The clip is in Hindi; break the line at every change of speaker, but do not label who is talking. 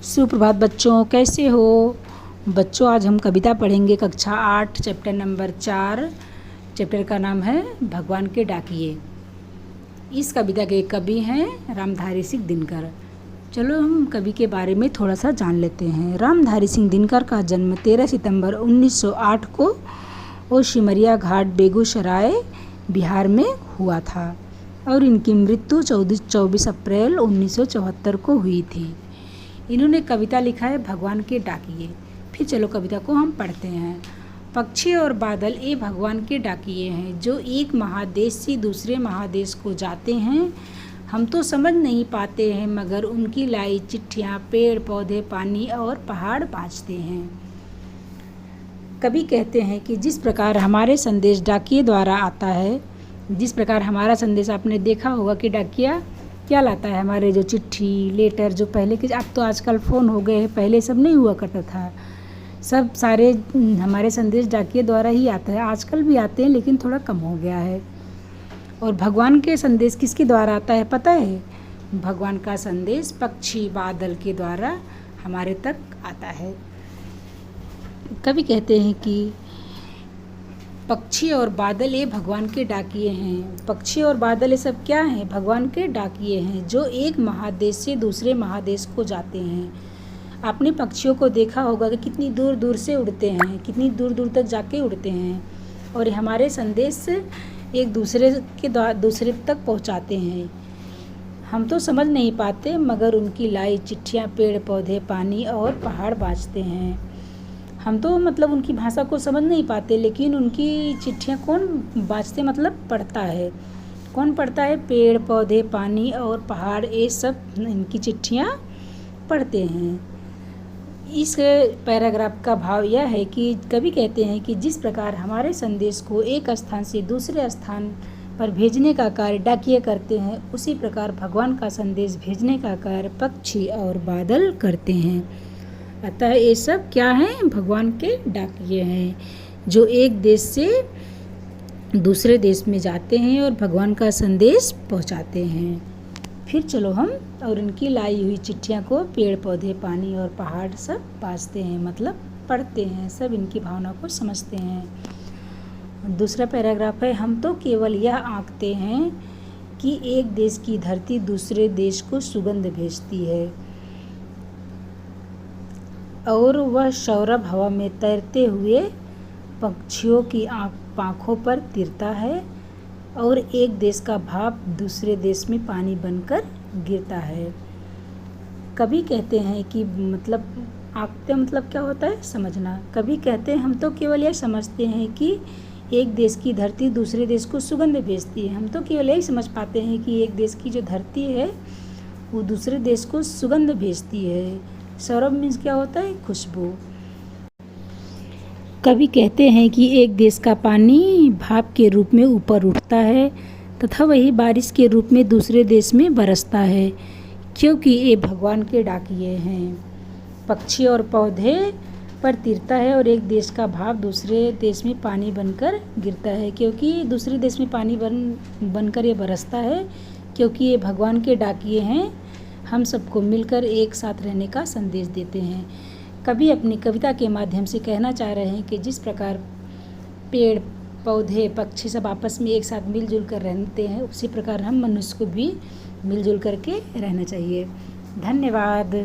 सुप्रभात बच्चों, कैसे हो बच्चों। आज हम कविता पढ़ेंगे कक्षा 8 चैप्टर नंबर 4। चैप्टर का नाम है भगवान के डाकिए। इस कविता के कवि हैं रामधारी सिंह दिनकर। चलो हम कवि के बारे में थोड़ा सा जान लेते हैं। रामधारी सिंह दिनकर का जन्म 13 सितंबर 1908 को सिमरिया घाट बेगूसराय बिहार में हुआ था और इनकी मृत्यु 24 अप्रैल 1974 को हुई थी। इन्होंने कविता लिखा है भगवान के डाकिए। फिर चलो कविता को हम पढ़ते हैं। पक्षी और बादल ये भगवान के डाकिए हैं, जो एक महादेश से दूसरे महादेश को जाते हैं। हम तो समझ नहीं पाते हैं, मगर उनकी लाई चिट्ठियाँ पेड़ पौधे पानी और पहाड़ बाँचते हैं। कवि कहते हैं कि जिस प्रकार हमारे संदेश डाकिए द्वारा आता है, जिस प्रकार हमारा संदेश आपने देखा होगा कि डाकिया क्या लाता है। हमारे जो चिट्ठी लेटर जो पहले के, अब तो आजकल फ़ोन हो गए हैं, पहले सब नहीं हुआ करता था। सब सारे हमारे संदेश डाकिए द्वारा ही आता है। आजकल भी आते हैं लेकिन थोड़ा कम हो गया है। और भगवान के संदेश किसके द्वारा आता है पता है? भगवान का संदेश पक्षी बादल के द्वारा हमारे तक आता है। कवि कहते हैं कि पक्षी और बादल ये भगवान के डाकिए हैं। पक्षी और बादल ये सब क्या हैं? भगवान के डाकिए हैं, जो एक महादेश से दूसरे महादेश को जाते हैं। आपने पक्षियों को देखा होगा कि कितनी दूर दूर से उड़ते हैं, कितनी दूर दूर तक जाके उड़ते हैं और हमारे संदेश एक दूसरे तक पहुंचाते हैं। हम तो समझ नहीं पाते, मगर उनकी लाई चिट्ठियाँ पेड़ पौधे पानी और पहाड़ बाँचते हैं। हम तो मतलब उनकी भाषा को समझ नहीं पाते, लेकिन उनकी चिट्ठियाँ कौन बाँचते मतलब पढ़ता है। कौन पढ़ता है? पेड़ पौधे पानी और पहाड़, ये सब इनकी चिट्ठियाँ पढ़ते हैं। इस पैराग्राफ का भाव यह है कि कवि कहते हैं कि जिस प्रकार हमारे संदेश को एक स्थान से दूसरे स्थान पर भेजने का कार्य डाकिए करते हैं, उसी प्रकार भगवान का संदेश भेजने का कार्य पक्षी और बादल करते हैं। अतः ये सब क्या हैं? भगवान के डाकिए हैं, जो एक देश से दूसरे देश में जाते हैं और भगवान का संदेश पहुंचाते हैं। फिर चलो हम और इनकी लाई हुई चिट्ठियाँ को पेड़ पौधे पानी और पहाड़ सब बाँचते हैं, मतलब पढ़ते हैं, सब इनकी भावना को समझते हैं। दूसरा पैराग्राफ है, हम तो केवल यह आंकते हैं कि एक देश की धरती दूसरे देश को सुगंध भेजती है और वह सौरभ हवा में तैरते हुए पक्षियों की आँखों पर तिरता है और एक देश का भाप दूसरे देश में पानी बनकर गिरता है। कवि कहते हैं कि मतलब आँकते मतलब क्या होता है समझना। कवि कहते हैं हम तो केवल यह समझते हैं कि एक देश की धरती दूसरे देश को सुगंध भेजती है। हम तो केवल यही समझ पाते हैं कि एक देश की जो धरती है वो दूसरे देश को सुगंध भेजती है। सौरभ मीन्स क्या होता है? खुशबू। कवि कहते हैं कि एक देश का पानी भाप के रूप में ऊपर उठता है तथा वही बारिश के रूप में दूसरे देश में बरसता है, क्योंकि ये भगवान के डाकिए हैं। पक्षी और पौधे पर तिरता है और एक देश का भाप दूसरे देश में पानी बनकर गिरता है, क्योंकि दूसरे देश में पानी बनकर ये बरसता है, क्योंकि ये भगवान के डाकिए हैं। हम सबको मिलकर एक साथ रहने का संदेश देते हैं। कवि अपनी कविता के माध्यम से कहना चाह रहे हैं कि जिस प्रकार पेड़ पौधे पक्षी सब आपस में एक साथ मिलजुल कर रहते हैं, उसी प्रकार हम मनुष्य को भी मिलजुल करके रहना चाहिए। धन्यवाद।